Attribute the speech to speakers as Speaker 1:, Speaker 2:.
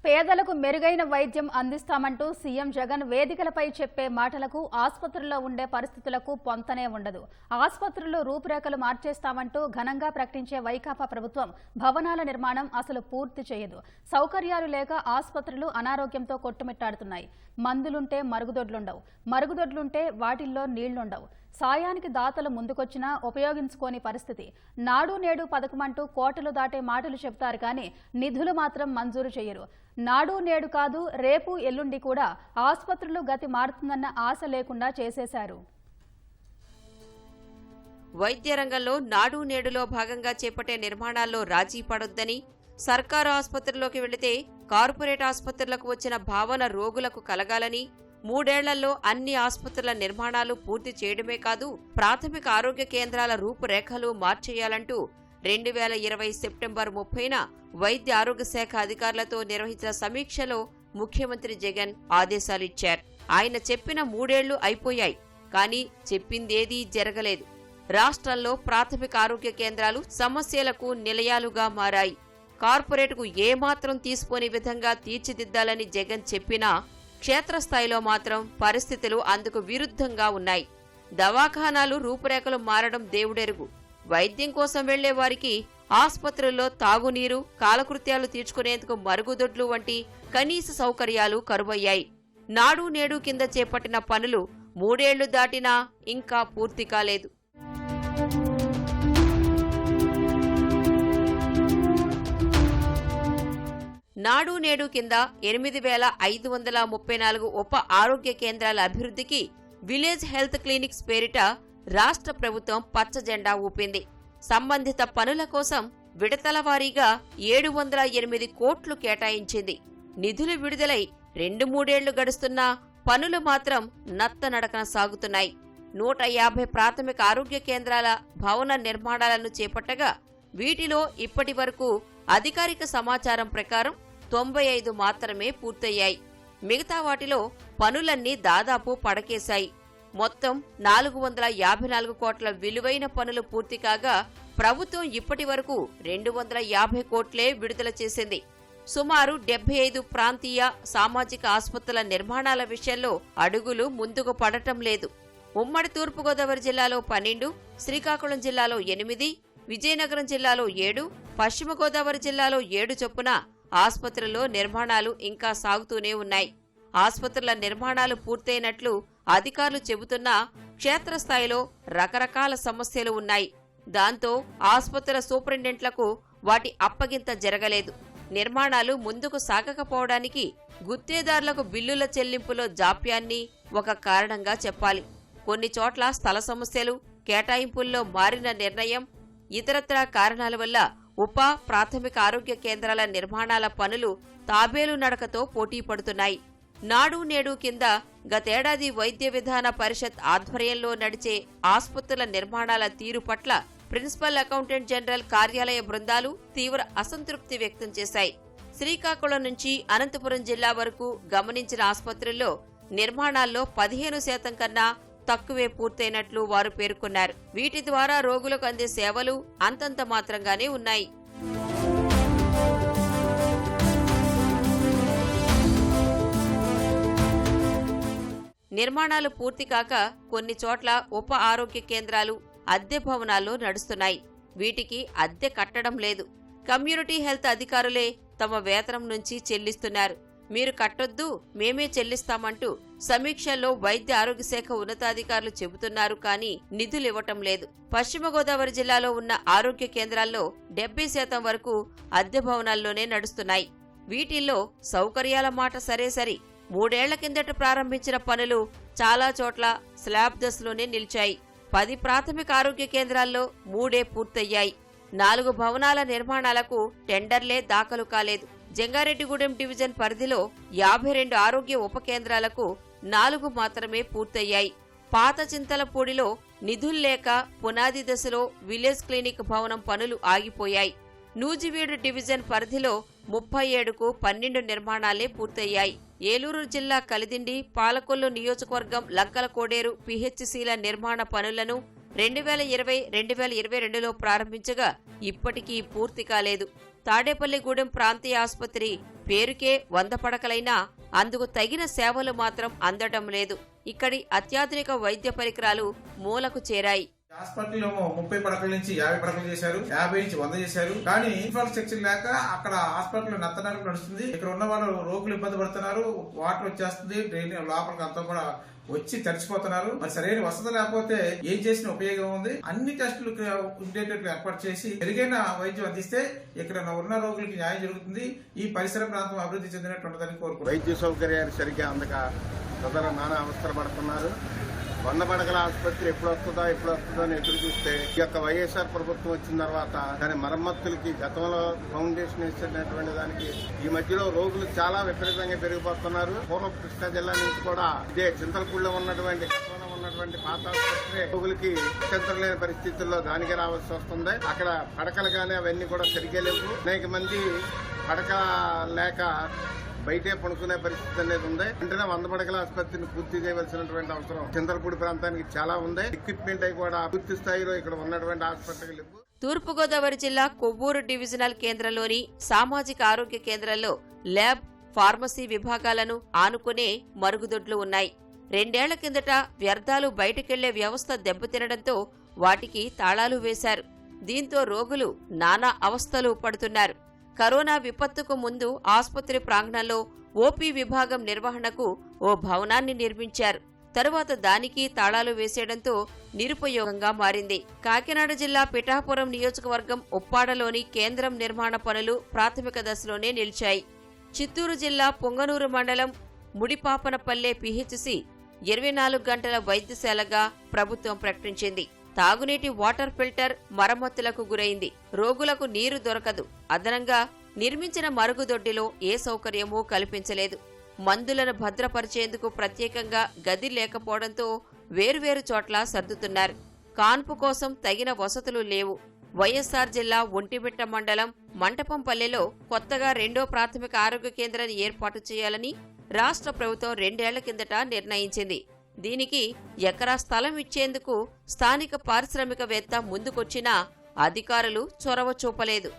Speaker 1: పేదలకు మెరుగైన వైద్యం అందిస్తామంటూ సీఎం జగన్ వేదికలపై చెప్పే మాటలకు ఆసుపత్రుల్లో ఉండే పరిస్థితులకు పొంతనే ఉండదు. ఆసుపత్రుల్లో రూపురేఖలు మార్చేస్తామంటూ ఘనంగా ప్రకటించే వైకాపా ప్రభుత్వం భవనాల నిర్మాణం అసలు పూర్తి చేయదు. సౌకర్యాలు లేక ఆసుపత్రులు అనారోగ్యంతో కొట్టుమిట్టాడుతున్నాయి. మందులుంటే మరుగుదొడ్లుండవు, మరుగుదొడ్లుంటే వాటిల్లో నీళ్లుండవు. సాయానికి దాతలు ముందుకొచ్చినా ఉపయోగించుకోని పరిస్థితి. నాడు నేడు పథకమంటూ కోటలు దాటే మాటలు చెబుతారు కానీ నిధులు మాత్రం మంజూరు చేయరు. నాడు నేడు కాదు, రేపు ఎల్లుండి కూడా ఆసుపత్రులు గతి మారుతుందన్న ఆశ లేకుండా చేసేశారు.
Speaker 2: వైద్య రంగంలో నాడు నేడులో భాగంగా చేపట్టే నిర్మాణాల్లో రాజీ పడొద్దని, సర్కారు ఆసుపత్రుల్లోకి వెళితే కార్పొరేట్ ఆసుపత్రులకు వచ్చిన భావన రోగులకు కలగాలని, 3 ఏళ్లలో అన్ని ఆసుపత్రుల నిర్మాణాలు పూర్తి చేయడమే కాదు, ప్రాథమిక ఆరోగ్య కేంద్రాల రూపురేఖలు మార్చేయాలంటూ 2020 సెప్టెంబర్ 30న వైద్య ఆరోగ్య శాఖ అధికారులతో నిర్వహించిన సమీక్షలో ముఖ్యమంత్రి జగన్ ఆదేశాలిచ్చారు. ఆయన చెప్పిన 3 ఏళ్లు అయిపోయాయి, కానీ చెప్పిందేదీ జరగలేదు. రాష్ట్రంలో ప్రాథమిక ఆరోగ్య కేంద్రాలు సమస్యలకు నిలయాలుగా మారాయి. కార్పొరేట్కు ఏమాత్రం తీసుకోని విధంగా తీర్చిదిద్దాలని జగన్ చెప్పినా క్షేత్రస్థాయిలో మాత్రం పరిస్థితులు అందుకు విరుద్ధంగా ఉన్నాయి. దవాఖానాలు రూపురేఖలు మారడం దేవుడెరుగు. వైద్యం కోసం వెళ్లే వారికి ఆసుపత్రుల్లో తాగునీరు, కాలకృత్యాలు తీర్చుకునేందుకు మరుగుదొడ్లు వంటి కనీస సౌకర్యాలు కరువయ్యాయి. నాడు నేడు కింద చేపట్టిన పనులు 3 ఏళ్లు దాటినా ఇంకా పూర్తి కాలేదు. నాడు నేడు కింద 8,534 ఉప ఆరోగ్య కేంద్రాల అభివృద్ధికి విలేజ్ హెల్త్ క్లినిక్స్ పేరిట రాష్ట్ర ప్రభుత్వం పచ్చ జెండా ఊపింది. సంబంధిత పనుల కోసం విడతల వారీగా 708 కోట్లు కేటాయించింది. నిధులు విడుదలై 2-3 ఏళ్లు గడుస్తున్నా పనులు మాత్రం నత్తనడకన సాగుతున్నాయి. 150 ప్రాథమిక ఆరోగ్య కేంద్రాల భవన నిర్మాణాలను చేపట్టగా వీటిలో ఇప్పటి వరకు అధికారిక సమాచారం ప్రకారం 95 మాత్రమే పూర్తయ్యాయి. మిగతా వాటిలో పనులన్నీ దాదాపు పడకేశాయి. మొత్తం 454 కోట్ల విలువైన పనులు పూర్తి కాగా ప్రభుత్వం ఇప్పటి వరకు 250 కోట్లే విడుదల చేసింది. సుమారు 75 ప్రాంతీయ సామాజిక ఆసుపత్రుల నిర్మాణాల విషయంలో అడుగులు ముందుకు పడటం లేదు. ఉమ్మడి తూర్పుగోదావరి జిల్లాలో 12, శ్రీకాకుళం జిల్లాలో 8, విజయనగరం జిల్లాలో 7, పశ్చిమ గోదావరి జిల్లాలో 7 చొప్పున ఆసుపత్రుల్లో నిర్మాణాలు ఇంకా సాగుతూనే ఉన్నాయి. ఆసుపత్రుల నిర్మాణాలు పూర్తయినట్లు అధికారులు చెబుతున్నా క్షేత్రస్థాయిలో రకరకాల సమస్యలు ఉన్నాయి. దాంతో ఆసుపత్రుల సూపరింటెండెంట్లకు వాటి అప్పగింత జరగలేదు. నిర్మాణాలు ముందుకు సాగకపోవడానికి గుత్తేదారులకు బిల్లుల చెల్లింపులో జాప్యాన్ని ఒక కారణంగా చెప్పాలి. కొన్ని చోట్ల స్థల సమస్యలు, కేటాయింపుల్లో మారిన నిర్ణయం, ఇతరత్రా కారణాల వల్ల ఉప ప్రాథమిక ఆరోగ్య కేంద్రాల నిర్మాణాల పనులు తాబేలు నడకతో పోటీ పడుతున్నాయి. నాడు నేడు కింద గతేడాది వైద్య విధాన పరిషత్ ఆధ్వర్యంలో నడిచే ఆసుపత్రుల నిర్మాణాల తీరు పట్ల ప్రిన్సిపల్ అకౌంటెంట్ జనరల్ కార్యాలయ బృందాలు తీవ్ర అసంతృప్తి వ్యక్తం చేశాయి. శ్రీకాకుళం నుంచి అనంతపురం జిల్లా వరకు గమనించిన ఆసుపత్రుల్లో నిర్మాణాల్లో 15% కన్నా తక్కువే పూర్తయినట్లు వారు పేర్కొన్నారు. వీటి ద్వారా రోగులకు అందే సేవలు అంతంత మాత్రంగానే ఉన్నాయి. నిర్మాణాలు పూర్తి కాక కొన్ని చోట్ల ఉప ఆరోగ్య కేంద్రాలు అద్దె భవనాల్లో నడుస్తున్నాయి. వీటికి అద్దె కట్టడం లేదు. కమ్యూనిటీ హెల్త్ అధికారులే తమ వేతనం నుంచి చెల్లిస్తున్నారు. మీరు కట్టొద్దు, మేమే చెల్లిస్తామంటూ సమీక్షల్లో వైద్య ఆరోగ్య శాఖ ఉన్నతాధికారులు చెబుతున్నారు కానీ నిధులివ్వటం లేదు. పశ్చిమ గోదావరి జిల్లాలో ఉన్న ఆరోగ్య కేంద్రాల్లో 70% వరకు అద్దె భవనాల్లోనే నడుస్తున్నాయి. వీటిల్లో సౌకర్యాల మాట సరే సరి. 3 ఏళ్ల కిందట ప్రారంభించిన పనులు చాలా చోట్ల స్లాబ్ దశలోనే నిలిచాయి. 10 ప్రాథమిక ఆరోగ్య కేంద్రాల్లో 3 పూర్తయ్యాయి. 4 భవనాల నిర్మాణాలకు టెండర్లే దాఖలు కాలేదు. జంగారెడ్డిగూడెం డివిజన్ పరిధిలో 52 ఆరోగ్య ఉప కేంద్రాలకు 4 మాత్రమే పూర్తయ్యాయి. పాత చింతలపూడిలో నిధుల్లేక పునాది దశలో విలేజ్ క్లినిక్ భవనం పనులు ఆగిపోయాయి. నూజివీడు డివిజన్ పరిధిలో 37కు 12 నిర్మాణాలే పూర్తయ్యాయి. ఏలూరు జిల్లా కలిదిండి, పాలకొల్లు నియోజకవర్గం లంకల కోడేరు పిహెచ్సిల నిర్మాణ పనులను 2020-2022లో ప్రారంభించగా ఇప్పటికీ పూర్తి కాలేదు. తాడేపల్లిగూడెం ప్రాంతీయ ఆసుపత్రి పేరుకే 100 పడకలైనా అందుకు తగిన సేవలు మాత్రం అందడం లేదు. ఇక్కడి అత్యాధునిక వైద్య పరికరాలు మూలకు చేరాయి.
Speaker 3: హాస్పిటల్ 30 పడకల నుంచి 50 పడకలు చేశారు, 50 నుంచి 100 చేశారు. కానీ ఇన్ఫ్రాస్ట్రక్చర్ లేక అక్కడ హాస్పిటల్ నత్తనడుపు నడుస్తుంది. ఇక్కడ ఉన్న వాళ్ళు రోగులు ఇబ్బంది పడుతున్నారు. వాటర్ వచ్చేస్తుంది, డ్రైన్ లోపలికి అంతా కూడా వచ్చి తడిచిపోతున్నారు. మరి సరైన వసతి లేకపోతే ఏం చేసిన ఉపయోగం ఉంది? అన్ని టెస్టులు ఉండేటట్లు ఏర్పాటు చేసి మెరుగైన వైద్యం అందిస్తే ఇక్కడ ఉన్న రోగులకి న్యాయం జరుగుతుంది. ఈ పరిసర ప్రాంతం అభివృద్ధి చెందినట్టు ఉంటుందని కోరుకుంటున్నారు.
Speaker 4: వైద్య సౌకర్యాలు సరిగ్గా అందక ప్రజలు నానా అవసరపడుతున్నారు. 100 పడకల ఆసుపత్రి ఎప్పుడు వస్తుందో అని ఎదురు చూస్తే ఈ యొక్క వైఎస్ఆర్ ప్రభుత్వం వచ్చిన తర్వాత దాని మరమ్మతులకి గతంలో ఫౌండేషన్ ఇచ్చినటువంటి దానికి ఈ మధ్యలో రోగులు చాలా విపరీతంగా పెరిగిపోతున్నారు. పూర్వ కృష్ణా జిల్లా నుంచి కూడా ఇదే చింతలపూడిలో ఉన్నటువంటి పాత ఆసుపత్రి రోగులకి లేని పరిస్థితుల్లో దానికి రావాల్సి వస్తుంది. అక్కడ పడకలు కానీ అవన్నీ కూడా సరిగ్గా లేవు. అనేక మంది పడక లేక బయటే పడుకునే పరిస్థితి అనేది ఉంది. వెంటనే 100 పడకల ఆసుపత్రిని పూర్తి చేయవలసినటువంటి అవసరం చింతలపూడి ప్రాంతానికి చాలా ఉంది. ఎక్విప్మెంట్ అయి కూడా పూర్తి స్థాయిలో ఇక్కడ ఉన్నటువంటి ఆసుపత్రులు.
Speaker 2: తూర్పుగోదావరి జిల్లా కొవ్వూరు డివిజనల్ కేంద్రంలోని సామాజిక ఆరోగ్య కేంద్రంలో ల్యాబ్, ఫార్మసీ విభాగాలను ఆనుకునే మరుగుదొడ్లు ఉన్నాయి. 2 ఏళ్ల కిందట వ్యర్థాలు బయటకెళ్లే వ్యవస్థ దెబ్బతినడంతో వాటికి తాళాలు వేశారు. దీంతో రోగులు నానా అవస్థలు పడుతున్నారు. కరోనా విపత్తుకు ముందు ఆసుపత్రి ప్రాంగణంలో ఓపీ విభాగం నిర్వహణకు ఓ భవనాన్ని నిర్మించారు. తరువాత దానికి తాళాలు వేసేయడంతో నిరుపయోగంగా మారింది. కాకినాడ జిల్లా పిఠాపురం నియోజకవర్గం ఉప్పాడలోని కేంద్రం నిర్మాణ పనులు ప్రాథమిక దశలోనే నిలిచాయి. చిత్తూరు జిల్లా పొంగనూరు మండలం ముడిపాపనపల్లె పిహెచ్సి 24 గంటల వైద్యశాలగా ప్రభుత్వం ప్రకటించింది. తాగునీటి వాటర్ ఫిల్టర్ మరమ్మతులకు గురైంది. రోగులకు నీరు దొరకదు. అదనంగా నిర్మించిన మరుగుదొడ్డిలో ఏ సౌకర్యమూ కల్పించలేదు. మందులను భద్రపరిచేందుకు ప్రత్యేకంగా గది లేకపోవడంతో వేర్వేరు చోట్ల సర్దుతున్నారు. కాన్పు కోసం తగిన వసతులు లేవు. వైఎస్ఆర్ జిల్లా ఒంటిమిట్ట మండలం మంటపంపల్లెలో కొత్తగా 2వ ప్రాథమిక ఆరోగ్య కేంద్రాన్ని ఏర్పాటు చేయాలని రాష్ట్ర ప్రభుత్వం 2 ఏళ్ల కిందట నిర్ణయించింది. దీనికి ఎకరా స్థలం ఇచ్చేందుకు స్థానిక పారిశ్రామికవేత్త ముందుకొచ్చినా అధికారులు చొరవ చూపలేదు.